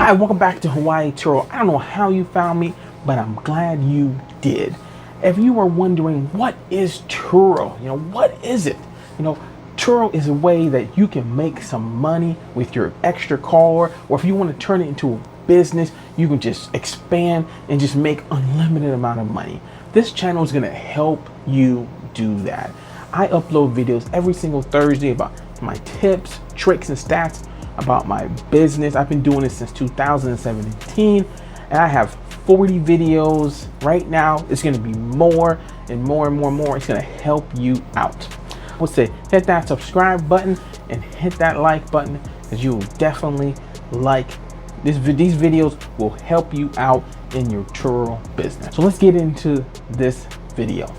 Hi, welcome back to Hawaii Turo. I don't know how you found me, but I'm glad you did. If you were wondering, what is Turo? What is it? Turo is a way that you can make some money with your extra car, or if you want to turn it into a business, you can just expand and just make unlimited amount of money. This channel is going to help you do that. I upload videos every single Thursday about my tips, tricks, and stats about my business. I've been doing it since 2017, and I have 40 videos right now. It's going to be more and more and more and more. It's going to help you out. I would say hit that subscribe button and hit that like button, because you will definitely like this. These videos will help you out in your Turo business. So let's get into this video.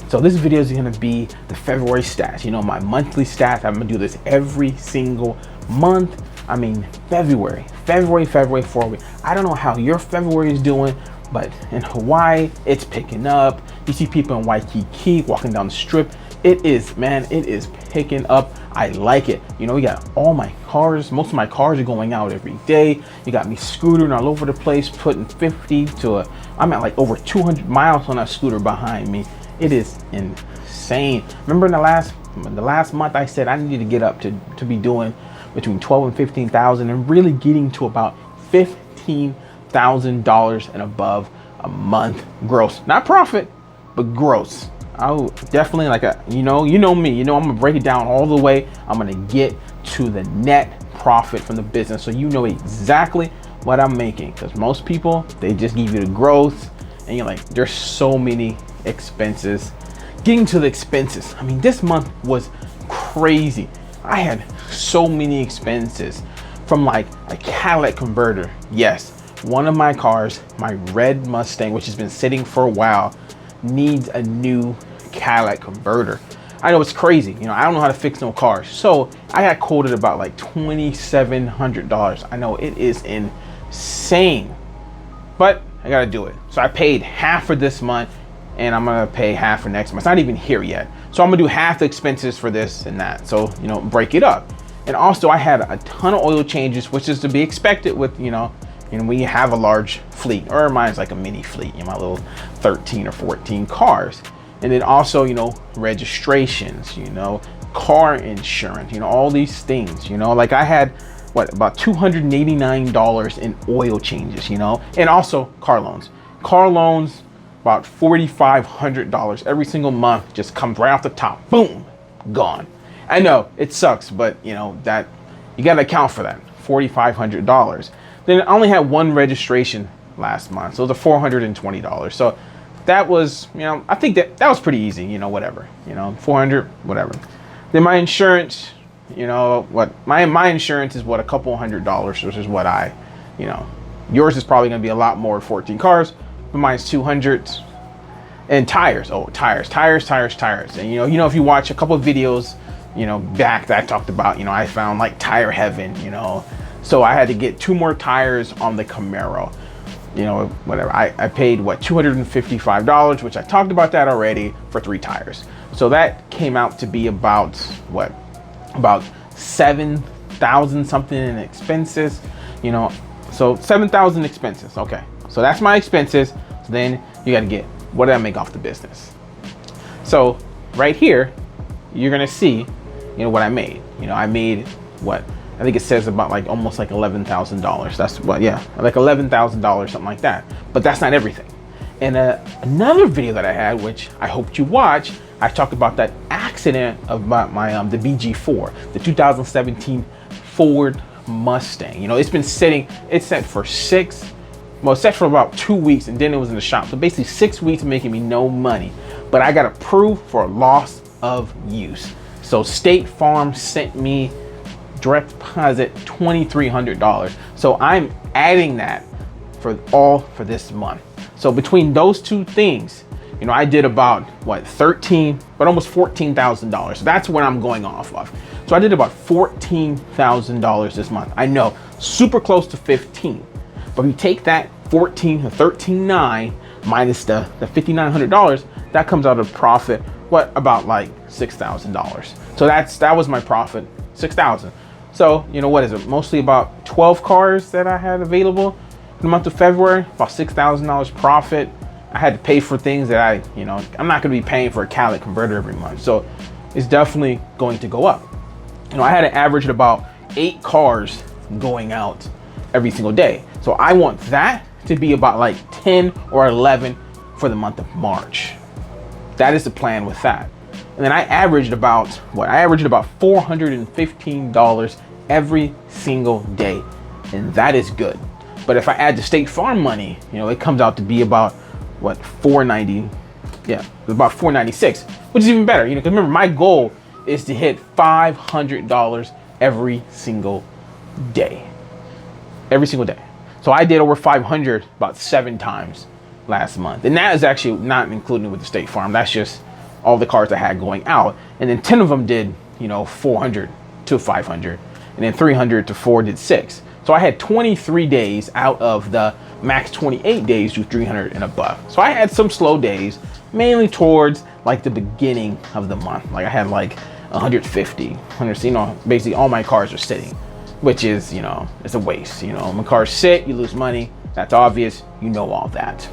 So this video is going to be the February stats, my monthly stats. I'm going to do this every single month. I mean, February 4 weeks. I don't know how your February is doing, but in Hawaii, it's picking up. You see people in Waikiki walking down the strip. It is picking up. I like it. We got all my cars. Most of my cars are going out every day. You got me scootering all over the place, putting 50 to I'm at like over 200 miles on that scooter behind me. It is insane. Remember in the last month, I said I needed to get up to be doing between 12 and 15,000 and really getting to about $15,000 and above a month gross, not profit, but gross. I would definitely you know me, I'm gonna break it down all the way. I'm gonna get to the net profit from the business, so you know exactly what I'm making, because most people, they just give you the growth and you're like, there's so many expenses. Getting to the expenses, I mean, this month was crazy. I had so many expenses, from like a catalytic converter. Yes, one of my cars, my red Mustang, which has been sitting for a while, needs a new catalytic converter. I know it's crazy. I don't know how to fix no cars, so I got quoted about like $2,700. I know it is insane, but I gotta do it. So I paid half for this month, and I'm gonna pay half for next month. It's not even here yet, so I'm gonna do half the expenses for this and that. So break it up. And also, I had a ton of oil changes, which is to be expected with when you have a large fleet, or mine's like a mini fleet, my little 13 or 14 cars. And then also, registrations, car insurance, all these things, like I had about $289 in oil changes, and also car loans. About $4,500 every single month just comes right off the top. Boom, gone. I know it sucks, but that you got to account for that $4,500. Then I only had one registration last month, so it was $420. So that was, I think that was pretty easy. Whatever, 400, whatever. Then my insurance, my insurance is a couple $100, which is what yours is probably going to be a lot more, 14 cars. But mine's 200. And tires. Oh, tires. And if you watch a couple of videos, back that I talked about, I found like tire heaven, so I had to get 2 more tires on the Camaro, whatever. I paid $255, which I talked about that already, for 3 tires. So that came out to be about 7,000 something in expenses, so 7,000 expenses. Okay. So that's my expenses. So then you got to get, what did I make off the business? So right here, you're going to see, what I made. I made I think it says about almost $11,000. That's like $11,000, something like that. But that's not everything. And another video that I had, which I hoped you watch, I talked about that accident of my the BG4, the 2017 Ford Mustang. It's been sitting, it's set for about 2 weeks, and then it was in the shop. So basically 6 weeks making me no money, but I got approved for a loss of use. So State Farm sent me direct deposit $2,300. So I'm adding that for this month. So between those two things, I did about almost $14,000. So that's what I'm going off of. So I did about $14,000 this month. I know, super close to 15. But if you take that 14 or 13.9 minus the $5,900, that comes out of profit, about $6,000. So that was my profit, 6,000. So, you know, what is it? Mostly about 12 cars that I had available in the month of February, about $6,000 profit. I had to pay for things that I'm not going to be paying for a catalytic converter every month. So it's definitely going to go up. You know, I had an average of about 8 cars going out every single day. So I want that to be about like 10 or 11 for the month of March. That is the plan with that. And then I averaged about $415 every single day. And that is good. But if I add the State Farm money, you know, it comes out to be about $490, about $496, which is even better, you know, because remember, my goal is to hit $500 every single day. So I did over 500 about 7 times last month, and that is actually not including with the State Farm. That's just all the cars I had going out, and then 10 of them did, you know, 400 to 500, and then 300 to 4 did 6. So I had 23 days out of the max 28 days do 300 and above. So I had some slow days, mainly towards like the beginning of the month. Like I had like 150, you know, basically all my cars are sitting, which is, you know, it's a waste. You know, when cars sit, you lose money. That's obvious. You know all that.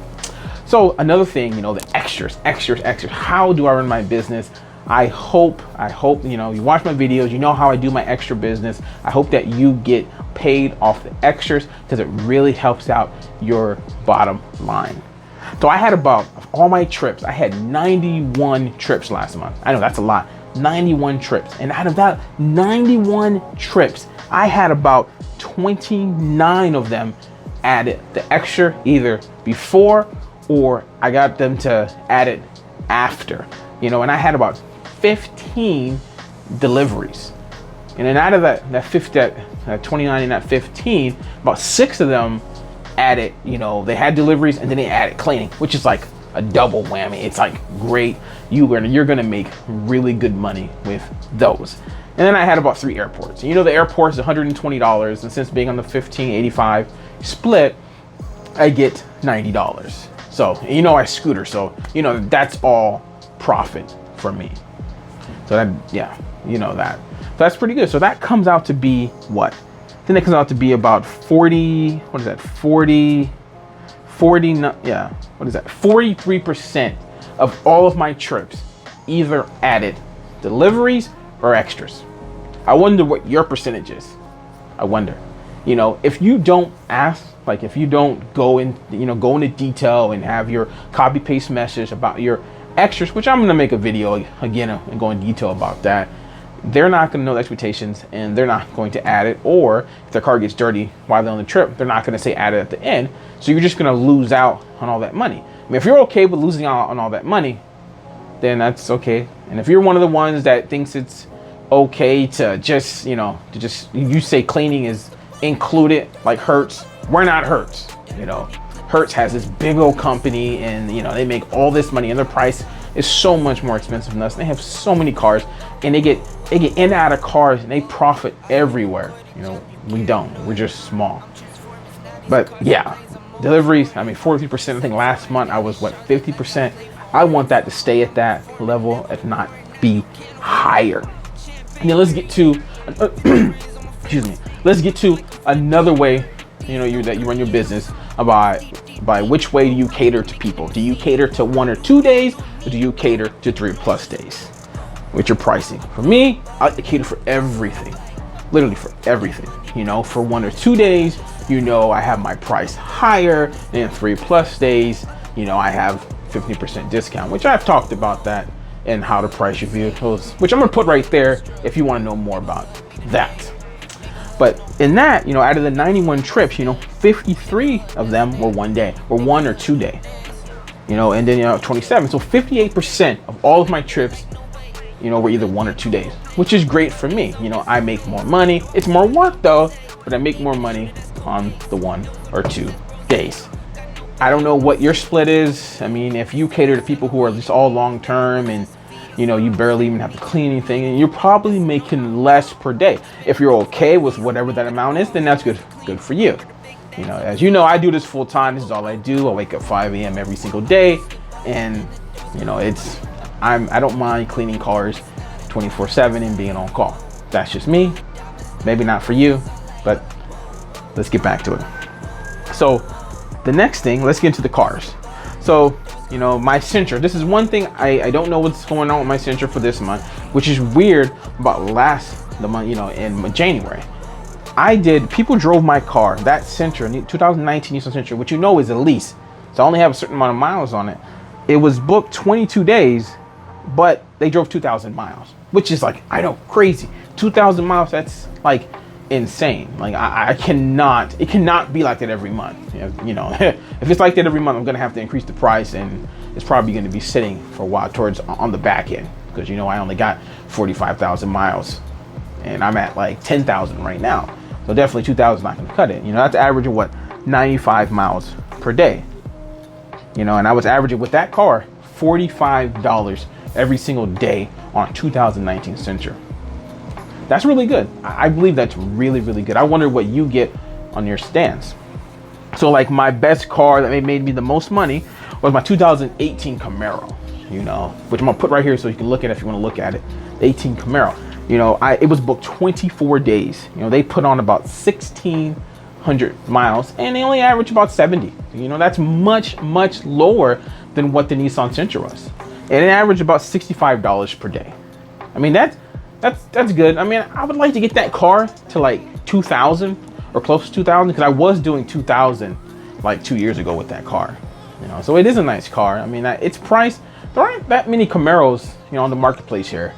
So another thing, you know, the extras. How do I run my business? I hope, you know, you watch my videos, you know how I do my extra business. I hope that you get paid off the extras because it really helps out your bottom line. So I had about, of all my trips, I had 91 trips last month. I know that's a lot, 91 trips. And out of that 91 trips, I had about 29 of them added the extra either before or I got them to add it after, you know, and I had about 15 deliveries. And then out of that 29 and that 15, about 6 of them added, you know, they had deliveries and then they added cleaning, which is like a double whammy. It's like great. You're gonna make really good money with those. And then I had about 3 airports. And you know, the airport is $120, and since being on the 1585 split, I get $90. So, you know, I scooter, so you know that's all profit for me. So that, yeah, you know that. So that's pretty good. So that comes out to be what? Then it comes out to be about 40, what is that? 43% of all of my trips either added deliveries or extras. I wonder what your percentage is. I wonder, you know, if you don't ask, like if you don't go into detail and have your copy paste message about your extras, which I'm going to make a video again and go in detail about that, they're not going to know the expectations and they're not going to add it. Or if their car gets dirty while they're on the trip, they're not going to say add it at the end. So you're just going to lose out on all that money. I mean, if you're okay with losing out on all that money, then that's okay. And if you're one of the ones that thinks it's okay to just, you say cleaning is included, like Hertz, we're not Hertz, you know. Hertz has this big old company and, you know, they make all this money and their price is so much more expensive than us. They have so many cars and they get in and out of cars and they profit everywhere. You know, we don't, we're just small. But yeah, deliveries, I mean, 43%, I think last month I was 50%. I want that to stay at that level, if not be higher. Now let's get to, let's get to another way, you know, that you run your business by which way do you cater to people? Do you cater to 1 or 2 days, or do you cater to 3+ days with your pricing? For me, I like to cater for everything, literally for everything. You know, for 1 or 2 days, you know, I have my price higher, and 3+ days, you know, I have 50% discount, which I've talked about that and how to price your vehicles, which I'm gonna put right there if you want to know more about that. But in that, you know, out of the 91 trips, you know, 53 of them were 1 day or 1 or 2 day, you know, and then, you know, 27. So 58% of all of my trips, you know, were either 1 or 2 days, which is great for me. You know, I make more money. It's more work though, but I make more money on the 1 or 2 days. I don't know what your split is. I mean, if you cater to people who are just all long term and, you know, you barely even have to clean anything, and you're probably making less per day. If you're okay with whatever that amount is, then that's good for you. You know, as you know, I do this full time. This is all I do. I wake up 5 a.m. every single day, and you know, I don't mind cleaning cars 24/7 and being on call. That's just me. maybe not for you, but let's get back to it. So the next thing, let's get into the cars. So, you know, my Sentra, this is one thing I don't know what's going on with my Sentra for this month, which is weird about the month, you know, in January. People drove my car, that Sentra, 2019 Nissan Sentra, which you know is a lease. So I only have a certain amount of miles on it. It was booked 22 days, but they drove 2,000 miles, which is like, I know, crazy. 2,000 miles, that's like insane. Like it cannot be like that every month. You know, if it's like that every month, I'm gonna have to increase the price, and it's probably gonna be sitting for a while on the back end, because, you know, I only got 45,000 miles and I'm at like 10,000 right now. So definitely 2,000 is not gonna cut it. You know, that's averaging what, 95 miles per day. You know, and I was averaging with that car $45 every single day on a 2019 Sentra. That's really good. I believe that's really, really good. I wonder what you get on your stands. So like my best car that made me the most money was my 2018 Camaro, you know, which I'm gonna put right here so you can look at it if you want to look at it. The 18 Camaro, you know, it was booked 24 days. You know, they put on about 1,600 miles and they only average about 70. You know, that's much, much lower than what the Nissan Sentra was. And it averaged about $65 per day. I mean, that's good. I mean, I would like to get that car to like 2,000 or close to 2,000, because I was doing 2,000 like 2 years ago with that car. You know, so it is a nice car. I mean, it's priced. There aren't that many Camaros, you know, on the marketplace here.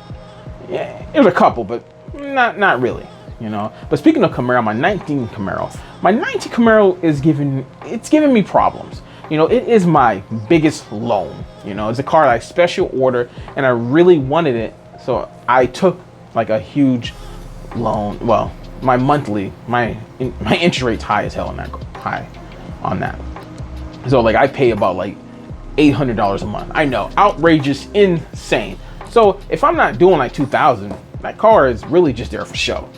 Yeah, there's a couple, but not really. You know. But speaking of Camaro, my 19 Camaro is giving me problems. You know, it is my biggest loan. You know, it's a car I special order and I really wanted it. So I took like a huge loan. Well, my interest rate's high as hell on that. So like I pay about like $800 a month. I know, outrageous, insane. So if I'm not doing like 2,000, that car is really just there for show.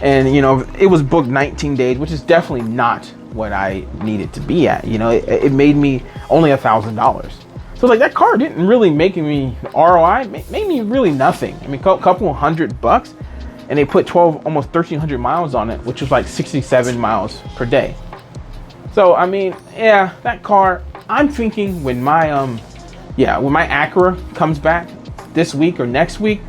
And, you know, it was booked 19 days, which is definitely not what I needed to be at. You know, it made me only $1,000. So like that car didn't really make me ROI, made me really nothing. I mean, a couple $100, and they put almost 1,300 miles on it, which was like 67 miles per day. So, I mean, yeah, that car, I'm thinking when my Acura comes back this week or next week,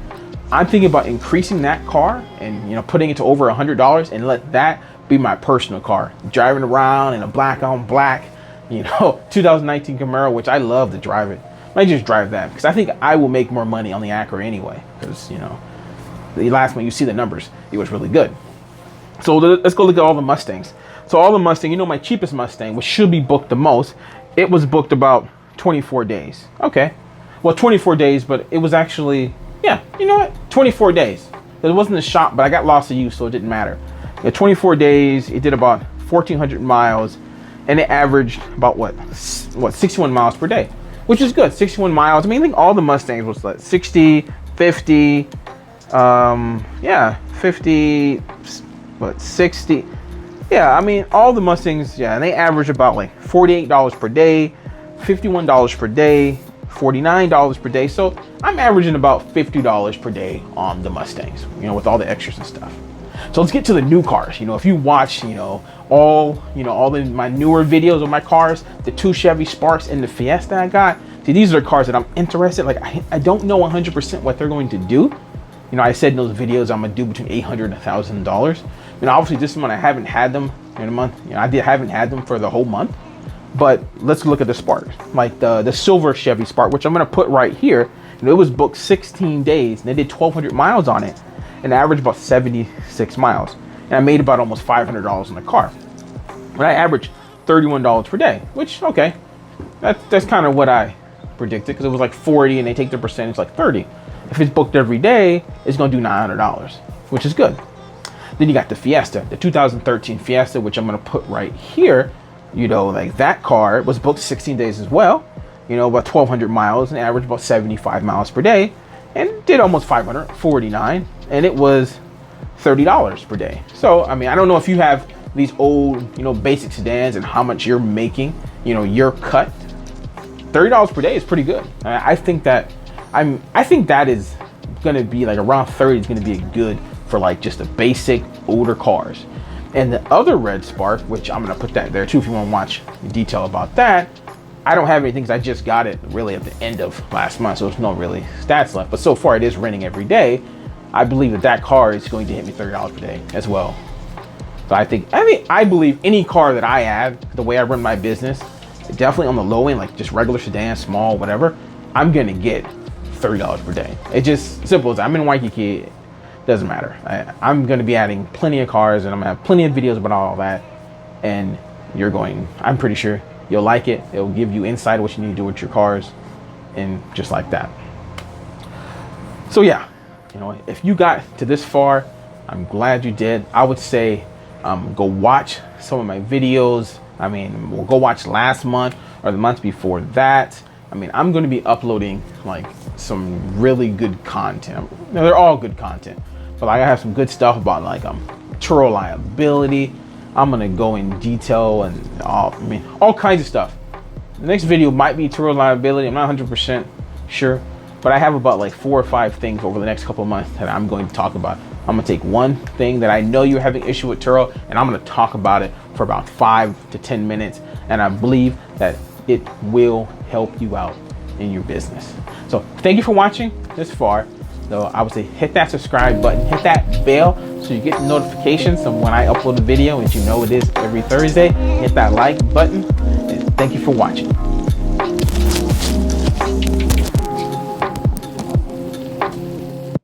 I'm thinking about increasing that car and, you know, putting it to over $100 and let that be my personal car. Driving around in a black on black, you know, 2019 Camaro, which I love to drive it. I might just drive that because I think I will make more money on the Acura anyway. Because, you know, the last one, you see the numbers, it was really good. So let's go look at all the Mustangs. So all the Mustang, you know, my cheapest Mustang, which should be booked the most, it was booked about 24 days. Okay. Well, 24 days, but it was actually, yeah, you know what? 24 days. It wasn't a shop, but I got lost of use, so it didn't matter. 24 days, it did about 1,400 miles, and it averaged about what 61 miles per day, which is good. 61 miles. I mean, I think all the Mustangs was like 60, 50, 50, 60. Yeah, I mean, all the Mustangs, yeah, and they average about like $48 per day, $51 per day, $49 per day. So I'm averaging about $50 per day on the Mustangs, you know, with all the extras and stuff. So let's get to the new cars. You know, if you watch, all my newer videos of my cars, the 2 Chevy Sparks and the Fiesta I got, see, these are cars that I'm interested. Like, I don't know 100% what they're going to do. You know, I said in those videos I'm gonna do between $800 and $1,000. You know, obviously this month I haven't had them in a month. You know, haven't had them for the whole month. But let's look at the Spark, like the silver Chevy Spark, which I'm gonna put right here. You know, it was booked 16 days and they did 1,200 miles on it and averaged about 76 miles. And I made about almost $500 on the car. But I averaged $31 per day, which, okay, that's kind of what I predicted, because it was like 40 and they take the percentage like 30. If it's booked every day, it's gonna do $900, which is good. Then you got the Fiesta, the 2013 Fiesta, which I'm gonna put right here. You know, like that car was booked 16 days as well, you know, about 1,200 miles and averaged about 75 miles per day and did almost 549, and it was $30 per day. So, I mean, I don't know if you have these old, you know, basic sedans and how much you're making, you know, your cut. $30 per day is pretty good. I think that is going to be like around 30 is going to be a good for like just the basic older cars. And the other red Spark, which I'm gonna put that there too if you want to watch the detail about that, I don't have anything because I just got it really at the end of last month, so there's no really stats left. But so far it is renting every day. I believe that that car is going to hit me $30 per day as well. So I believe any car that I have, the way I run my business, definitely on the low end, like just regular sedan, small, whatever, I'm gonna get $30 per day. It's just simple as I'm in Waikiki, doesn't matter. I'm gonna be adding plenty of cars and I'm gonna have plenty of videos about all that. And I'm pretty sure you'll like it. It'll give you insight of what you need to do with your cars and just like that. So yeah, if you got to this far, I'm glad you did. I would say go watch some of my videos. We'll go watch last month or the month before that. I'm going to be uploading like some really good content. They're all good content, but like I have some good stuff about like Turo liability. I'm gonna go in detail and all kinds of stuff. The next video might be Turo liability. I'm not 100% sure, but I have about like 4 or 5 things over the next couple of months that I'm going to talk about. I'm gonna take one thing that I know you're having issue with Turo, and I'm gonna talk about it for about 5 to 10 minutes, and I believe that it will help you out in your business. So thank you for watching this far. So I would say hit that subscribe button, hit that bell so you get the notifications of when I upload a video, and you know it is every Thursday. Hit that like button, and thank you for watching.